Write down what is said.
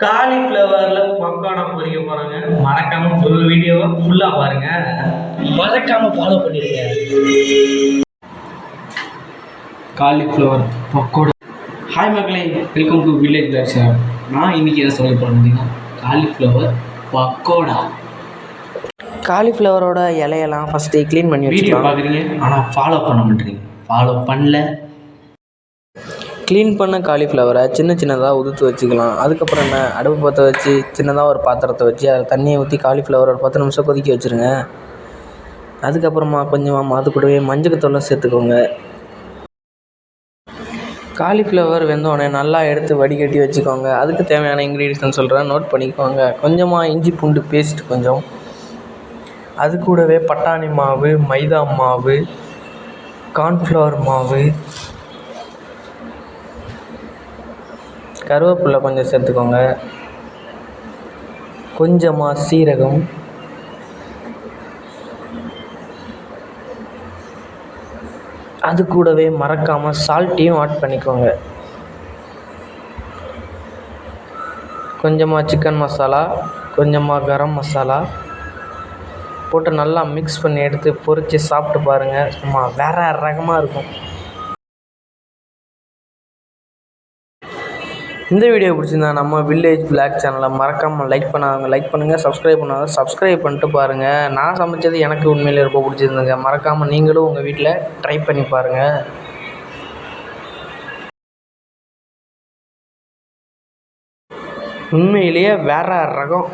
காலிஃப்ளவரில் பக்கோடா பொரிக்க போகிறாங்க. மறக்காமல் ஃபுல் வீடியோவை ஃபுல்லாக பாருங்கள். மறக்காமல் ஃபாலோ பண்ணிடுங்க. காலிஃப்ளவர் பக்கோடா. ஹாய் மக்களே, வெல்கம் டு வில்லேஜ் தர்ஷன். நான் இன்றைக்கி என்ன சொல்ல போகிறேன், காலிஃப்ளவர் பக்கோடா. காலிஃப்ளவரோட இலையெல்லாம் ஃபஸ்ட்டு க்ளீன் பண்ணி வீடியோ பார்க்குறீங்க, ஆனால் ஃபாலோ பண்ண மாட்டேறீங்க. ஃபாலோ பண்ணல. க்ளீன் பண்ண காலிஃப்ளவரை சின்ன சின்னதாக உதுத்து வச்சுக்கலாம். அதுக்கப்புறம் என்ன, அடுப்பு பற்ற வச்சு சின்னதாக ஒரு பாத்திரத்தை வச்சு அதில் தண்ணியை ஊற்றி காலிஃப்ளவர் ஒரு 10 நிமிஷம் கொதிக்க வச்சுருங்க. அதுக்கப்புறமா கொஞ்சமாக அது கூடவே மஞ்சள் சேர்த்துக்கோங்க. காலிஃப்ளவர் வெந்தோடனே நல்லா எடுத்து வடிகட்டி வச்சுக்கோங்க. அதுக்கு தேவையான இன்க்ரீடியன்ஸ் சொல்கிறேன், நோட் பண்ணிக்கோங்க. கொஞ்சமாக இஞ்சி பூண்டு பேஸ்ட் கொஞ்சம், அது கூடவே பட்டாணி மாவு, மைதா மாவு, கார்ன்ஃப்ளவர் மாவு, கருவேப்பிலை கொஞ்சம் சேர்த்துக்கோங்க. கொஞ்சமாக சீரகம், அது கூடவே மறக்காமல் சால்ட்டையும் ஆட் பண்ணிக்கோங்க. கொஞ்சமாக சிக்கன் மசாலா, கொஞ்சமாக கரம் மசாலா போட்டு நல்லா மிக்ஸ் பண்ணி எடுத்து பொரித்து சாப்பிட்டு பாருங்கள். சும்மா வேறு ரகமாக இருக்கும். இந்த வீடியோ பிடிச்சிருந்தா நம்ம வில்லேஜ் விளாக் சேனலை மறக்காமல் லைக் பண்ணுங்கள். சப்ஸ்கிரைப் பண்ணிட்டு பாருங்கள். நான் சமைச்சது எனக்கு உண்மையிலே ரொம்ப பிடிச்சிருந்துங்க. மறக்காமல் நீங்களும் உங்கள் வீட்டில் ட்ரை பண்ணி பாருங்கள். உண்மையிலேயே வேறு ரகம்.